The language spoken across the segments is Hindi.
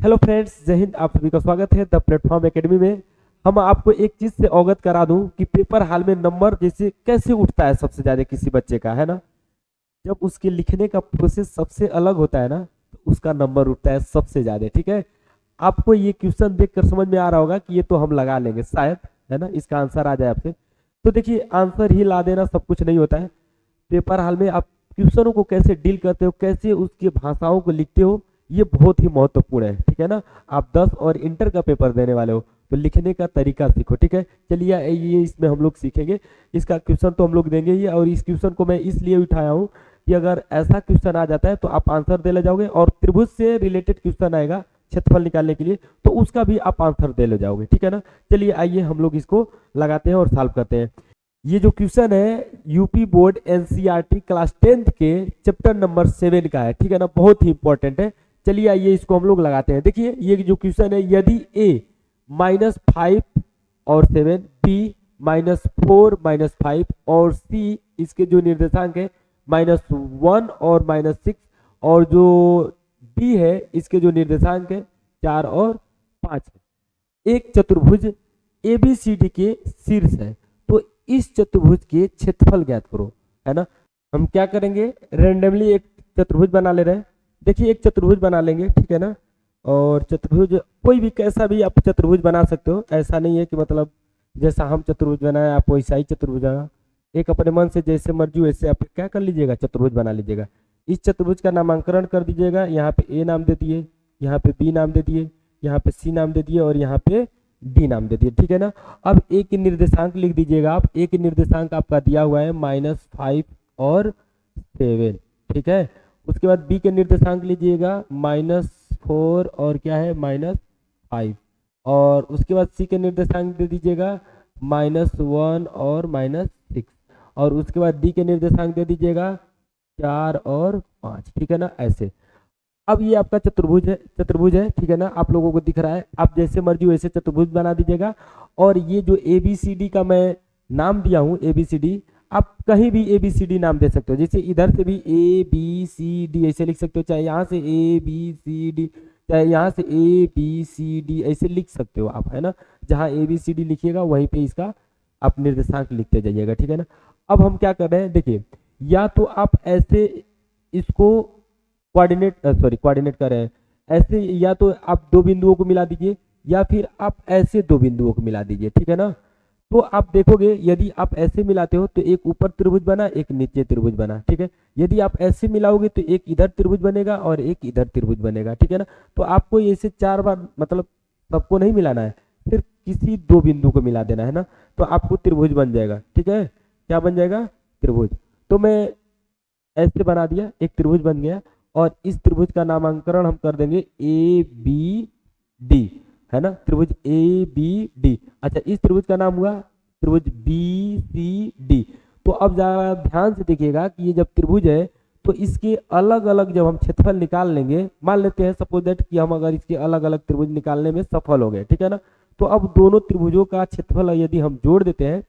हेलो फ्रेंड्स, जय हिंद। आप सभी का स्वागत है द प्लेटफॉर्म एकेडमी में। हम आपको एक चीज से अवगत करा दूं कि पेपर हाल में नंबर जैसे कैसे उठता है सबसे ज्यादा किसी बच्चे का, है ना। जब उसके लिखने का प्रोसेस सबसे अलग होता है ना, तो उसका नंबर उठता है सबसे ज्यादा। ठीक है, आपको ये क्वेश्चन देखकर समझ में आ रहा होगा कि ये तो हम लगा लेंगे शायद, है ना, इसका आंसर आ जाए आपसे। तो देखिए, आंसर ही ला देना सब कुछ नहीं होता है। पेपर हाल में आप क्वेश्चनों को कैसे डील करते हो, कैसे उसकी भाषाओं को लिखते हो, ये बहुत ही महत्वपूर्ण है। ठीक है ना। आप 10 और इंटर का पेपर देने वाले हो तो लिखने का तरीका सीखो। ठीक है, चलिए ये इसमें हम लोग सीखेंगे। इसका क्वेश्चन तो हम लोग देंगे ही, और इस क्वेश्चन को मैं इसलिए उठाया हूँ कि अगर ऐसा क्वेश्चन आ जाता है तो आप आंसर दे ले जाओगे, और त्रिभुज से रिलेटेड क्वेश्चन आएगा क्षेत्रफल निकालने के लिए, तो उसका भी आप आंसर दे ले जाओगे। ठीक है ना। चलिए आइए हम लोग इसको लगाते हैं और सॉल्व करते हैं। ये जो क्वेश्चन है UP board NCERT class 10th के चैप्टर नंबर 7 का है। ठीक है ना, बहुत ही इंपॉर्टेंट है। चलिए आइए इसको हम लोग लगाते हैं। देखिए, ये जो क्वेश्चन है, यदि ए -5 और 7, बी -4 -5 और सी इसके जो निर्देशांक है -1 और -6, और जो डी है इसके जो निर्देशांक है 4 और 5 है। एक चतुर्भुज एबीसीडी के शीर्ष है, तो इस चतुर्भुज के क्षेत्रफल ज्ञात करो, है ना। हम क्या करेंगे, रेंडमली एक चतुर्भुज बना ले रहे हैं। देखिए, एक चतुर्भुज बना लेंगे, ठीक है ना। और चतुर्भुज कोई भी कैसा भी आप चतुर्भुज बना सकते हो, ऐसा नहीं है कि मतलब जैसा हम चतुर्भुज बनाए आप वैसा ही चतुर्भुज बना। एक अपने मन से जैसे मर्जी वैसे आप क्या कर लीजिएगा, चतुर्भुज बना लीजिएगा। इस चतुर्भुज का नामांकन कर दीजिएगा। यहाँ पे ए नाम दे दिए, यहाँ पे बी नाम दे दिए, यहाँ पे सी नाम दे दिए, और यहाँ पे डी नाम दे दिए। ठीक है ना। अब ए के निर्देशांक लिख दीजिएगा आप। ए के निर्देशांक आपका दिया हुआ है -5 और 7। ठीक है। उसके बाद बी के निर्देशांक लीजिएगा -4 और क्या है -5, और उसके बाद सी के निर्देशांक दे दीजिएगा -1 और -6, और उसके बाद डी के निर्देशांक दे दीजिएगा 4 और 5। ठीक है ना, ऐसे। अब ये आपका चतुर्भुज है। ठीक है ना, आप लोगों को दिख रहा है। आप जैसे मर्जी वैसे चतुर्भुज बना दीजिएगा। और ये जो ए बी सी डी का मैं नाम दिया हूँ, ए बी सी डी, आप कहीं भी ए बी सी डी नाम दे सकते हो। जैसे इधर से भी ए बी सी डी ऐसे लिख सकते हो, चाहे यहाँ से ए बी सी डी, चाहे यहाँ से ए बी सी डी ऐसे लिख सकते हो आप, है ना। जहाँ ए बी सी डी लिखिएगा वहीं पे इसका आप निर्देशांक लिखते जाइएगा। ठीक है ना। अब हम क्या कर रहे हैं, देखिए, या तो आप ऐसे इसको कोऑर्डिनेट कर रहे हैं ऐसे, या तो आप दो बिंदुओं को मिला दीजिए, या फिर आप ऐसे दो बिंदुओं को मिला दीजिए। ठीक है ना। तो आप देखोगे, यदि आप ऐसे मिलाते हो तो एक ऊपर त्रिभुज बना, एक नीचे त्रिभुज बना। ठीक है। यदि आप ऐसे मिलाओगे तो एक इधर त्रिभुज बनेगा और एक इधर त्रिभुज बनेगा। ठीक है ना। तो आपको ऐसे 4 बार, मतलब सबको नहीं मिलाना है, सिर्फ किसी दो बिंदु को मिला देना है ना, तो आपको त्रिभुज बन जाएगा। ठीक है, क्या बन जाएगा, त्रिभुज। तो मैं ऐसे बना दिया, एक त्रिभुज बन गया। और इस त्रिभुज का नामांकन हम कर देंगे ए बी डी, है ना, त्रिभुज ए बी डी। अच्छा, इस त्रिभुज का नाम हुआ त्रिभुज बी सी डी। तो अब जरा ध्यान से देखिएगा कि ये जब त्रिभुज है तो इसके अलग अलग जब हम क्षेत्रफल निकाल लेंगे, मान लेते हैं सपोज दैट कि हम अगर इसके अलग अलग त्रिभुज निकालने में सफल हो गए, ठीक है ना, तो अब दोनों त्रिभुजों का क्षेत्रफल यदि हम जोड़ देते हैं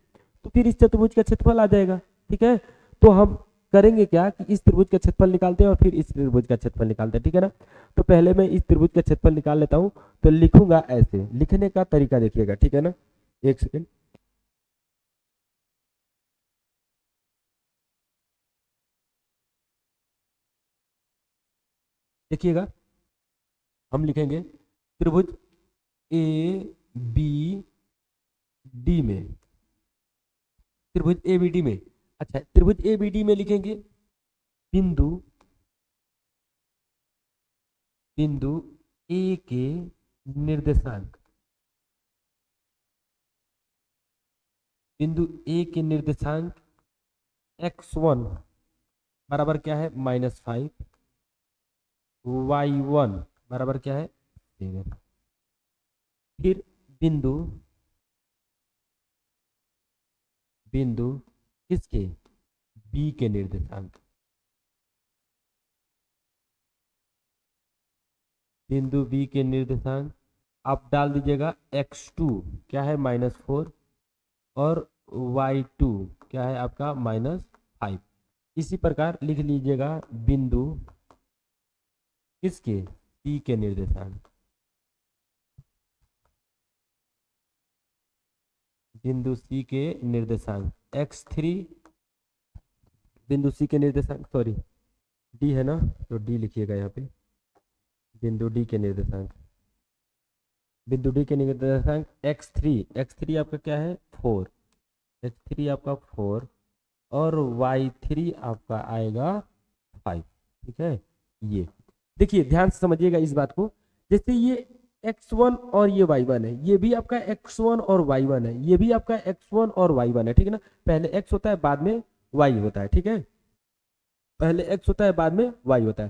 तो फिर इस चतुर्भुज का क्षेत्रफल आ जाएगा। ठीक है। तो हम करेंगे क्या कि इस त्रिभुज का क्षेत्रफल निकालते हैं और फिर इस त्रिभुज का क्षेत्रफल निकालते हैं। ठीक है ना। तो पहले मैं इस त्रिभुज का क्षेत्रफल निकाल लेता हूं, तो लिखूंगा ऐसे। लिखने का तरीका देखिएगा, ठीक है ना, एक सेकेंड। देखिएगा, हम लिखेंगे त्रिभुज ए बी डी में, त्रिभुज ए बी डी में। अच्छा, त्रिभुज ए बी डी में लिखेंगे बिंदु बिंदु ए के निर्देशांक, बिंदु ए के निर्देशांक x1 बराबर क्या है -5, y1 बराबर क्या है 7। फिर बिंदु बिंदु किसके, b के निर्देशांक, बिंदु b के निर्देशांक आप डाल दीजिएगा x2 क्या है -4, और y2 क्या है आपका -5। इसी प्रकार लिख लीजिएगा बिंदु किसके, c के निर्देशांक, बिंदु सी के निर्देशांक x3 बिंदु सी के निर्देशांक, सॉरी डी है ना, तो डी लिखिएगा यहाँ पे, बिंदु डी के निर्देशांक, बिंदु डी के निर्देशांक x3 आपका क्या है 4, x3 आपका 4 और y3 आपका आएगा 5। ठीक है, ये देखिए ध्यान से समझिएगा इस बात को, जैसे ये x1 और ये y1 है, ये भी आपका x1 और y1 है, ये भी आपका x1 और y1 है। ठीक है ना, पहले x होता है बाद में y होता है। ठीक है, पहले x होता है बाद में y होता है।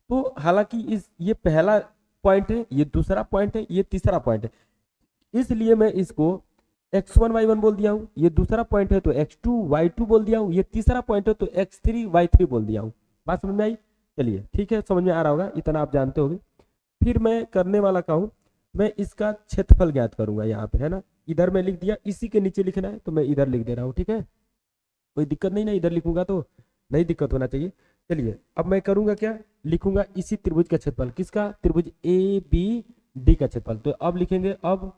तो हालांकि इस ये पहला पॉइंट है, ये दूसरा पॉइंट है, ये तीसरा पॉइंट है, इसलिए मैं इसको x1 y1 बोल दिया हूँ। ये दूसरा पॉइंट है तो x2 y2 बोल दिया हूँ, ये तीसरा पॉइंट है तो x3 y3 बोल दिया हूँ। बात समझ में आई? चलिए ठीक है, समझ में आ रहा होगा, इतना आप जानते होंगे। फिर मैं करने वाला क्या हूँ, मैं इसका क्षेत्रफल ज्ञात करूंगा यहाँ पे, है ना। इधर मैं लिख दिया, इसी के नीचे लिखना है तो मैं इधर लिख दे रहा हूँ। ठीक है, कोई दिक्कत नहीं ना, इधर लिखूंगा तो नहीं दिक्कत होना चाहिए। चलिए अब मैं करूंगा क्या, लिखूंगा इसी त्रिभुज का क्षेत्रफल, किसका, त्रिभुज ए बी डी का क्षेत्रफल। तो अब लिखेंगे अब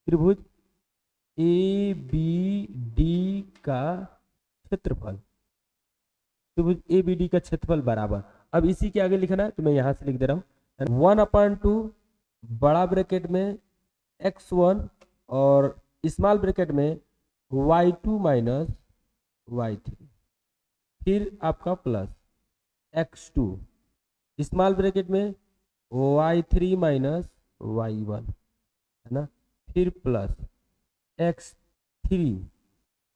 त्रिभुज ए बी डी का क्षेत्रफल, त्रिभुज ए बी डी का क्षेत्रफल बराबर, अब इसी के आगे लिखना है तो मैं यहां से लिख दे रहा हूं 1/2 बड़ा ब्रैकेट में x1 और स्मॉल ब्रैकेट में y2 माइनस y3, फिर आपका प्लस x2 स्मॉल ब्रैकेट में y3 माइनस y1, है ना, फिर प्लस x3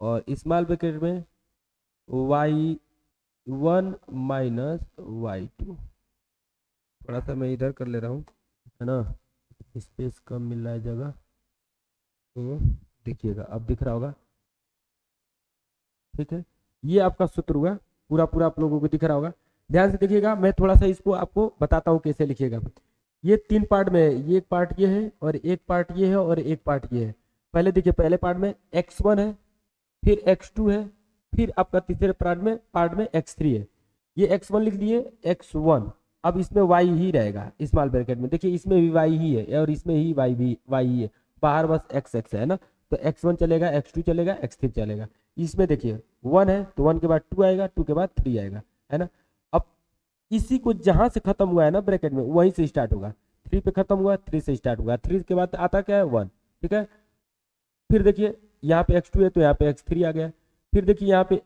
और स्मॉल ब्रैकेट में y1 माइनस y2। थोड़ा सा मैं इधर कर ले रहा हूँ, है ना, स्पेस कम मिल रहा है जगह, तो देखिएगा अब दिख रहा होगा। ठीक है, ये आपका सूत्र हुआ, पूरा आप लोगों को दिख रहा होगा। ध्यान से देखिएगा, मैं थोड़ा सा इसको आपको बताता हूँ कैसे लिखिएगा। ये 3 पार्ट में है, ये एक पार्ट ये है और एक पार्ट ये है और एक पार्ट ये है। पहले देखिए, पहले पार्ट में x1 है, फिर x2 है, फिर आपका तीसरे पार्ट में x3 है। ये x1 लिख दिए, x1, अब इसमें y ही रहेगा स्मॉल ब्रैकेट में, देखिए इसमें भी y ही है और इसमें ही y ही है, बाहर बस x है ना, तो x1 चलेगा, x2 चलेगा, x3 चलेगा। इसमें देखिए 1 है तो 1 के बाद 2 आएगा, 2 के बाद 3 आएगा, है ना। अब इसी को जहां से खत्म हुआ है ना ब्रैकेट में, वहीं से स्टार्ट होगा, 3 पे खत्म हुआ, 3 से स्टार्ट होगा, 3 के बाद आता क्या है 1। ठीक है, फिर देखिए यहाँ पे x2 है तो यहाँ पे x3 आ गया, फिर देखिए यहाँ पे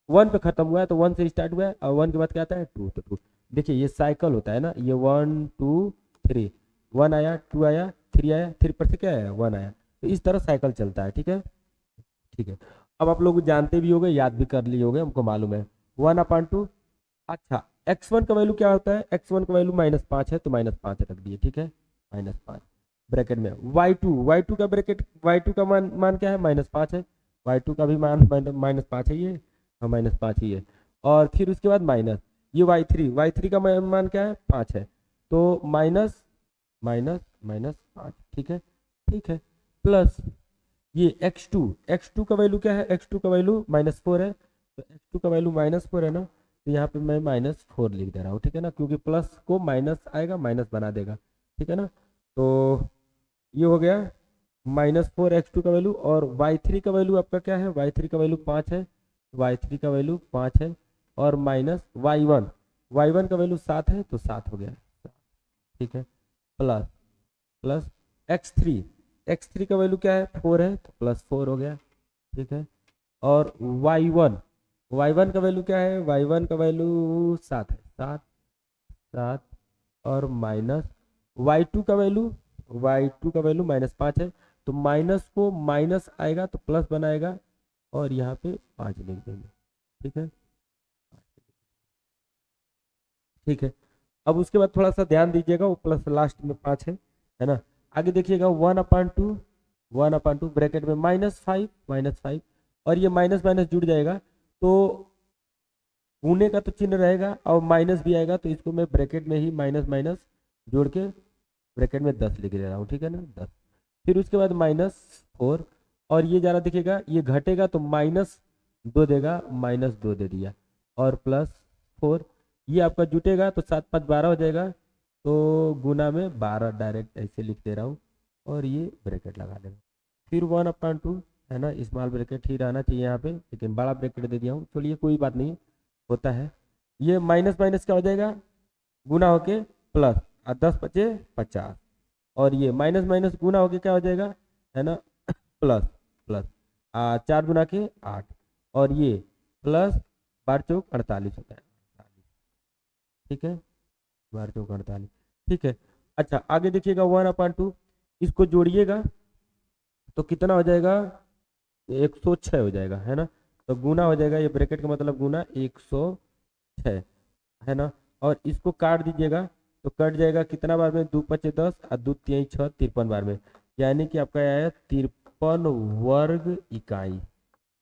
1 पे खत्म हुआ है तो 1 से स्टार्ट हुआ है और 1 के बाद क्या आता है 2, तो 2। देखिए ये साइकिल होता है ना, ये 1 2 3, 1 आया, 2 आया, 3 आया, 3 पर से क्या आया 1 आया, तो इस तरह साइकिल चलता है। ठीक है, ठीक है, अब आप लोग जानते भी होंगे, याद भी कर लिए होंगे, हमको मालूम है 1/2। अच्छा, x1 का वैल्यू क्या होता है, x1 का वैल्यू -5 है तो -5 रख दिए। ठीक है, -5 ब्रैकेट में y2 का ब्रैकेट, y2 का मान क्या है -5 है, y2 का भी मान -5 है, ये हाँ -5 ही है। और फिर उसके बाद माइनस ये y3 का मान क्या है 5 है, तो माइनस माइनस -5। ठीक है, ठीक है, प्लस ये x2 का वैल्यू क्या है, x2 का वैल्यू -4 है, तो x2 का वैल्यू -4 है ना, तो यहाँ पे मैं -4 लिख दे रहा हूँ। ठीक है ना, क्योंकि प्लस को माइनस आएगा, माइनस बना देगा। ठीक है ना, तो ये हो गया -4 x2 का वैल्यू, और y3 का वैल्यू आपका क्या है, y3 का वैल्यू 5 है, y3 का वैल्यू 5 है, और माइनस y1 का वैल्यू 7 है तो 7 हो गया। ठीक है, प्लस x3 का वैल्यू क्या है 4 है तो +4 हो गया। ठीक है, और y1 का वैल्यू क्या है, y1 का वैल्यू 7 है, 7 और माइनस y2 का वैल्यू -5 है, तो माइनस को माइनस आएगा तो प्लस बनाएगा, और यहाँ पे 5 लिख देंगे। ठीक है, ठीक है, अब उसके बाद थोड़ा सा ध्यान दीजिएगा, वो प्लस लास्ट में 5 है ना। आगे देखिएगा 1/2 ब्रैकेट में -5 और ये माइनस माइनस जुड़ जाएगा तो गुने का तो चिन्ह रहेगा और माइनस भी आएगा, तो इसको मैं ब्रैकेट में ही माइनस माइनस जोड़ के ब्रैकेट में 10 लिख दे रहा हूँ। ठीक है ना, 10। फिर उसके बाद -4, और ये ज़रा देखिएगा, ये घटेगा तो -2 देगा, -2 दे दिया, और +4, ये आपका जुटेगा तो 7 5 12 हो जाएगा, तो गुना में 12 डायरेक्ट ऐसे लिख दे रहा हूँ, और ये ब्रैकेट लगा देंगे। फिर 1/2 है ना, स्मॉल ब्रैकेट ही रहना चाहिए यहाँ पे, लेकिन बड़ा ब्रैकेट दे दिया हूँ, चलिए कोई बात नहीं, होता है। ये माइनस माइनस क्या हो जाएगा, गुना होके प्लस, और 10 बचे 50, और ये माइनस माइनस गुना होके क्या हो जाएगा, है ना, प्लस प्लस, 4 गुना के 8, और ये प्लस 12 चौक 48 होता है, ठीक है, 12 चौक 48, ठीक है। अच्छा आगे देखिएगा 1/2, इसको जोड़िएगा तो कितना हो जाएगा, 106 हो जाएगा, है ना, तो गुना हो जाएगा, ये ब्रैकेट का मतलब गुना 106, है ना, और इसको काट दीजिएगा तो कट जाएगा कितना बार में, 2 5 10 और 2 3 6 53 बार में, यानी कि आपका आया 53 वर्ग इकाई।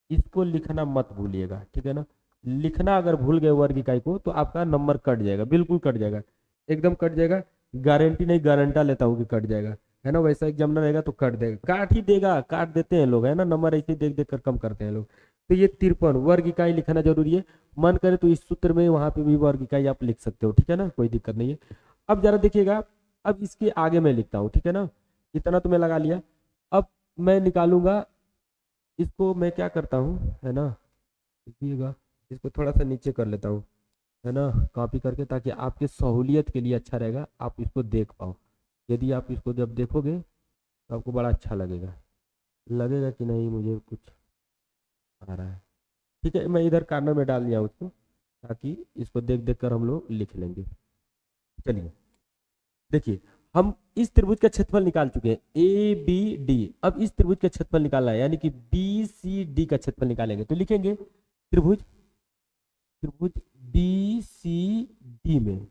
इसको लिखना मत भूलिएगा, ठीक है ना, लिखना अगर भूल गए वर्ग इकाई को तो आपका नंबर कट जाएगा, बिल्कुल कट जाएगा, एकदम कट जाएगा, गारंटी नहीं गारंटा लेता हूँ कि कट जाएगा, है ना, वैसा एग्जामिनर रहेगा तो कट देगा, काट ही देगा, काट देते हैं लोग, है ना, नंबर ऐसे देख देख कर कम करते हैं लोग। तो ये 53 वर्ग इकाई लिखना जरूरी है, मन करे तो इस सूत्र में वहां पे भी वर्ग इकाई आप लिख सकते हो, ठीक है ना, कोई दिक्कत नहीं है। अब जरा देखिएगा, अब इसके आगे मैं लिखता हूँ, ठीक है ना, इतना तो मैं लगा लिया, अब मैं निकालूंगा, इसको मैं क्या करता हूँ, है ना, देखिएगा, इसको थोड़ा सा नीचे कर लेता हूँ, है ना, कॉपी करके, ताकि आपके सहूलियत के लिए अच्छा रहेगा, आप इसको देख पाओ। यदि आप इसको जब देखोगे तो आपको बड़ा अच्छा लगेगा, लगेगा कि नहीं मुझे कुछ आ रहा है, ठीक है, मैं इधर कॉर्नर में डाल दिया उसको, ताकि इसको देख देख कर हम लोग लिख लेंगे। चलिए देखिए, हम इस त्रिभुज का क्षेत्रफल निकाल चुके हैं, ए बी डी, अब इस त्रिभुज का क्षेत्रफल निकालना है, यानी कि बी सी डी का क्षेत्रफल निकालेंगे, तो लिखेंगे त्रिभुज, त्रिभुज बी सी डी में,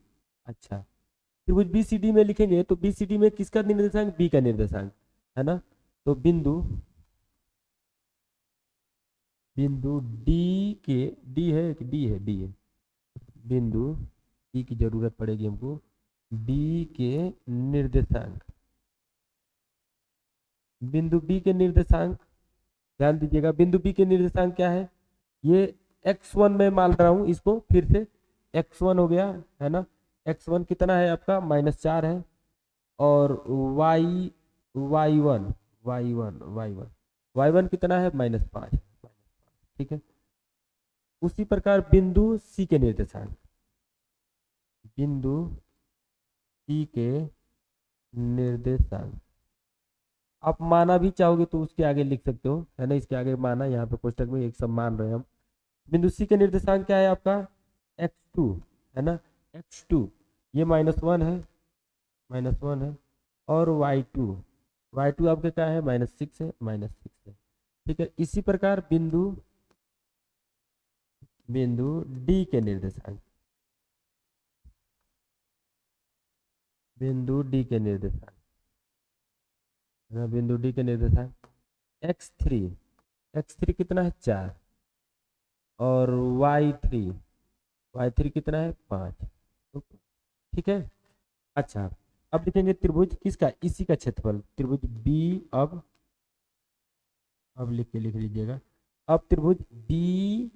अच्छा त्रिभुज बी सी डी में लिखेंगे तो बी सी डी में किसका निर्देशांक, बी का निर्देशांक, है ना, तो बिंदु, बिंदु डी के, डी है कि डी है, डी है, बिंदु डी की जरूरत पड़ेगी हमको, बी के निर्देशांक, बिंदु बी के निर्देशांक, ध्यान दीजिएगा, बिंदु बी के निर्देशांक क्या है, ये x1 में मान रहा हूं इसको, फिर से x1 हो गया, है ना, x1 कितना है आपका -4 है, और y1 कितना है -5, ठीक है। उसी प्रकार बिंदु सी के निर्देशांक, बिंदु सी के निर्देशांक, आप माना भी चाहोगे तो उसके आगे लिख सकते हो, है ना, इसके आगे माना, यहाँ पे कोष्टक में एक सब मान रहे हैं हम। बिंदु सी के निर्देशांक क्या है आपका, x2, है ना, x2 ये -1 है, -1 है, और y2 आपके क्या है, -6 है, -6 है, ठीक है। इसी प्रकार बिंदु, बिंदु डी के निर्देशांक, बिंदु डी के निर्देशांक, बिंदु डी के निर्देशांक x3, x3 कितना है 4, और y3 कितना है 5, ठीक है। अच्छा अब देखेंगे त्रिभुज किसका, इसी का क्षेत्रफल, त्रिभुज बी, अब लिख लीजिएगा, अब त्रिभुज बी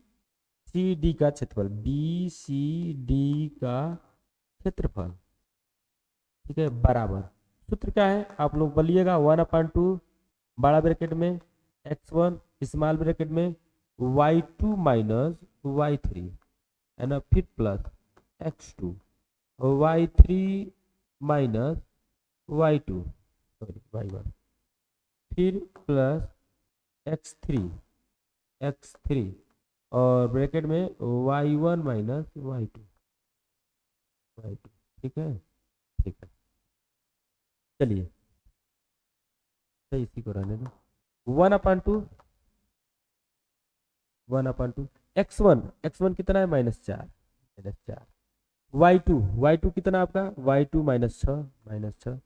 सी डी का क्षेत्रफल, बी सी डी का क्षेत्रफल, ठीक है, बराबर, सूत्र क्या है आप लोग बोलिएगा, 1/2 बड़ा ब्रैकेट में x1 स्मॉल ब्रैकेट में y2 माइनस y3, है ना, फिर plus x2 y3 minus y2, sorry y1, फिर प्लस x3 और ब्रैकेट में y1 माइनस y2, ठीक है, ठीक है। चलिए इसी को रहने दो, 1/2 x1 कितना है -4, y2 कितना आपका, y2 -6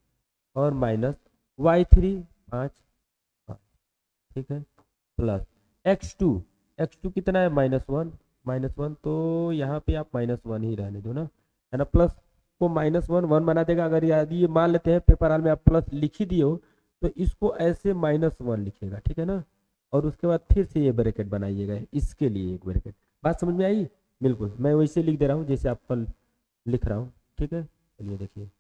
और माइनस y3 5, ठीक है, प्लस x2 कितना है -1, तो यहाँ पे आप -1 ही रहने दो ना, है ना, प्लस को -1 बना देगा, अगर यदि ये मान लेते हैं पेपर हाल में आप प्लस लिख ही दिए हो तो इसको ऐसे -1 लिखेगा, ठीक है ना, और उसके बाद फिर से ये ब्रैकेट बनाइएगा, इसके लिए एक ब्रैकेट, बात समझ में आई, बिल्कुल मैं वैसे लिख दे रहा हूँ जैसे आपका लिख रहा हूँ, ठीक है। चलिए देखिए,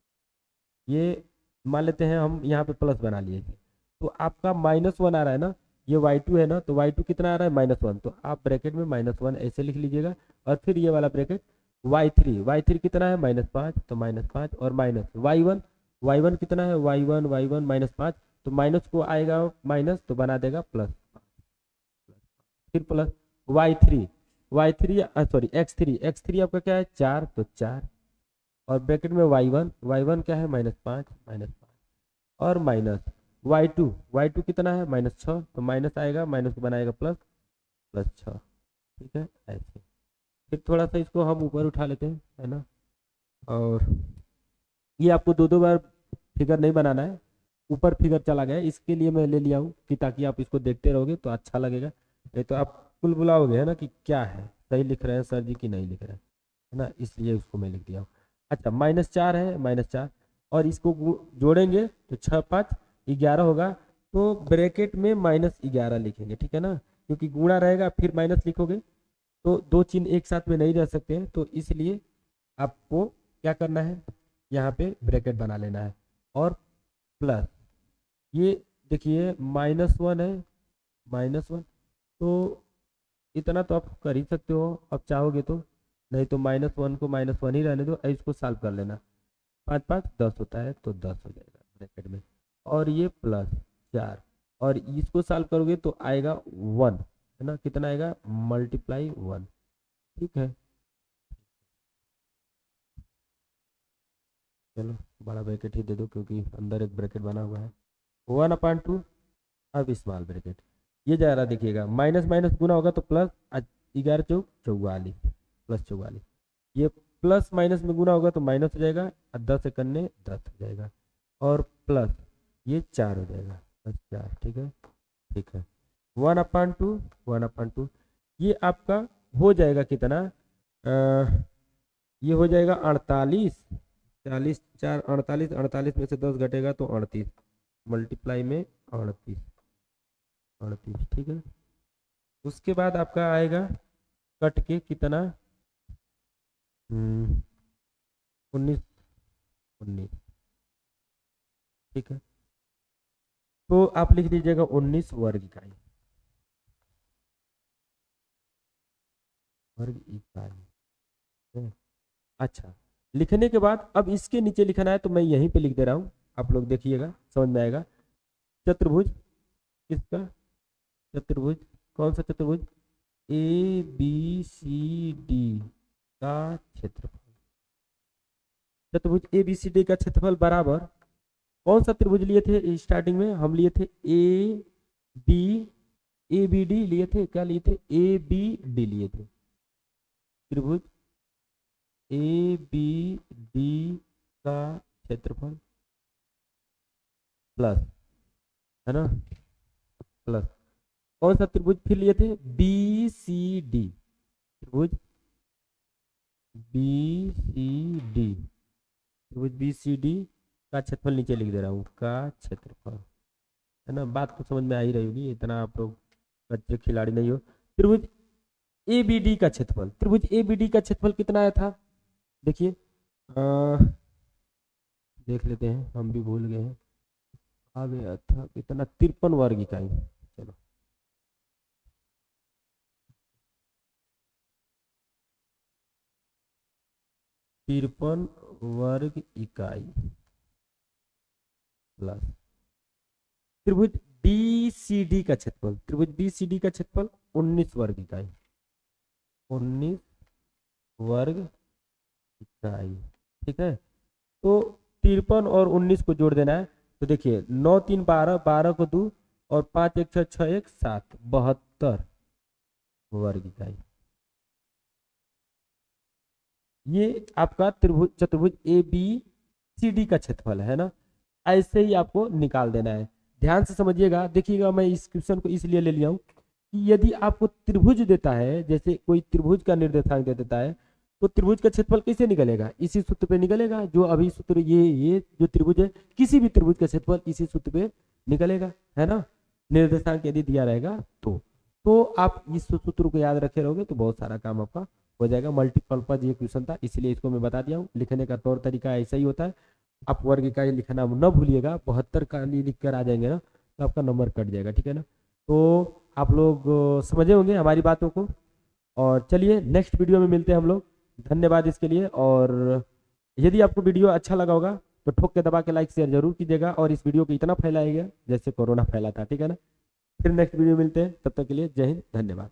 ये मान लेते हैं हम यहाँ पे प्लस बना लिए थे, तो आपका -1 आ रहा है ना, ये y2 है ना, तो y2 कितना आ रहा है -1, तो आप ब्रैकेट में -1 ऐसे लिख लीजिएगा। और फिर ये वाला ब्रैकेट y3 कितना है -5, तो -5 और माइनस y1 कितना है y1 -5, तो माइनस को आएगा माइनस तो बना देगा प्लस, फिर प्लस y3 सॉरी x3 आपका क्या है 4, तो 4 और ब्रैकेट में y1 क्या है -5 और माइनस y2 कितना है -6, तो माइनस आएगा, माइनस को बनाएगा प्लस, +6। ठीक है, ऐसे। फिर थोड़ा सा इसको हम ऊपर उठा लेते हैं, है ना। और ये आपको दो दो बार फिगर नहीं बनाना है, ऊपर फिगर चला गया, इसके लिए मैं ले लिया हूँ कि ताकि आप इसको देखते रहोगे तो अच्छा लगेगा, नहीं तो आप कुल बुलाओगे है ना कि क्या है, सही लिख रहे हैं सर जी कि नहीं लिख रहे हैं, है ना, इसलिए उसको मैं लिख दिया हूँ। अच्छा, -4 है, -4 और इसको जोड़ेंगे तो 6 5 11 होगा, तो ब्रैकेट में -11 लिखेंगे, ठीक है ना, क्योंकि गुणा रहेगा फिर माइनस लिखोगे तो दो चिन्ह एक साथ में नहीं रह सकते हैं, तो इसलिए आपको क्या करना है, यहाँ पे ब्रैकेट बना लेना है और प्लस, ये देखिए -1 है, -1, तो इतना तो आप कर ही सकते हो अब चाहोगे तो, नहीं तो -1 को -1 ही रहने दो, इसको सॉल्व कर लेना, 5 5 10 होता है, तो 10 हो जाएगा ब्रैकेट में, और ये +4 और इसको सॉल्व करोगे तो आएगा 1, है ना, कितना आएगा ×1, ठीक है। चलो बड़ा ब्रैकेट ही दे दो क्योंकि अंदर एक ब्रैकेट बना हुआ है, 1/2, अब स्मॉल ब्रैकेट, ये जा रहा देखिएगा, माइनस माइनस गुना होगा तो प्लस, 11 चौक 44, +44, ये प्लस माइनस में गुना होगा तो माइनस हो जाएगा, और 10 एकन्ने 10 हो जाएगा, और प्लस ये 4 हो जाएगा, +4, ठीक है, ठीक है। 1/2 ये आपका हो जाएगा कितना, ये हो जाएगा 48, 40 4 48, 48 में से 10 घटेगा तो 38, मल्टीप्लाई में 38, ठीक है। उसके बाद आपका आएगा कट के कितना, 19, ठीक है, तो आप लिख दीजिएगा 19 वर्ग इकाई, अच्छा, लिखने के बाद अब इसके नीचे लिखना है तो मैं यहीं पे लिख दे रहा हूँ, आप लोग देखिएगा समझ में आएगा। चतुर्भुज किसका, चतुर्भुज कौन सा चतुर्भुज, ABCD का क्षेत्रफल, चतुर्भुज ABCD का क्षेत्रफल बराबर, कौन सा त्रिभुज लिए थे स्टार्टिंग में, हम लिए थे ABD लिए थे, क्या लिए थे ABD लिए थे, त्रिभुज ABD का क्षेत्रफल प्लस, है ना, प्लस कौन सा त्रिभुज फिर लिए थे BCD, त्रिभुज BCD, त्रिभुज BCD का क्षेत्रफल नीचे लिख दे रहा हूँ, का क्षेत्रफल, है ना, बात तो समझ में आ ही रही होगी, इतना आप लोग बच्चे खिलाड़ी नहीं हो। त्रिभुज ABD का क्षेत्रफल, त्रिभुज ABD का क्षेत्रफल कितना आया था, देखिए देख लेते हैं, हम भी भूल गए हैं, आ गया था कितना 53 वर्ग इकाई, चलो 53 वर्ग इकाई प्लस त्रिभुज BCD का क्षेत्रफल, त्रिभुज BCD का क्षेत्रफल 19 वर्ग इकाई, 19 वर्ग इकाई, ठीक है। तो 53 और 19 को जोड़ देना है, तो देखिए 9 3 12, 12 को 2 और 5 1 6 6 1 7, 72 वर्ग इकाई, ये आपका त्रिभुज चतुर्भुज ABCD का क्षेत्रफल है ना, ऐसे ही आपको निकाल देना है। ध्यान से समझिएगा, देखिएगा मैं इस क्वेश्चन को इसलिए ले लिया हूँ कि यदि आपको त्रिभुज देता है, जैसे कोई त्रिभुज का निर्देशांक दे देता है, तो त्रिभुज का क्षेत्रफल कैसे निकलेगा, इसी सूत्र पे निकलेगा, जो अभी सूत्र ये जो त्रिभुज है, किसी भी त्रिभुज का क्षेत्रफल इसी सूत्र पे निकलेगा, है ना, निर्देशांक यदि दिया रहेगा तो आप इस सूत्र को याद रखे रहोगे तो बहुत सारा काम आपका हो जाएगा। मल्टीपल पर ये क्वेश्चन था इसलिए इसको मैं बता दिया हूँ, लिखने का तौर तरीका ऐसा ही होता है। आप वर्ग इकाई लिखना न भूलिएगा, 72 का लिख कर आ जाएंगे ना तो आपका नंबर कट जाएगा, ठीक है ना। तो आप लोग समझे होंगे हमारी बातों को। और चलिए नेक्स्ट वीडियो में मिलते हैं हम लोग। धन्यवाद इसके लिए। और यदि आपको वीडियो अच्छा लगा होगा तो ठोक के दबा के लाइक शेयर जरूर कीजिएगा, और इस वीडियो को इतना फैलाइएगा जैसे कोरोना फैला था, ठीक है ना। फिर नेक्स्ट वीडियो मिलते हैं, तब तक के लिए जय हिंद, धन्यवाद।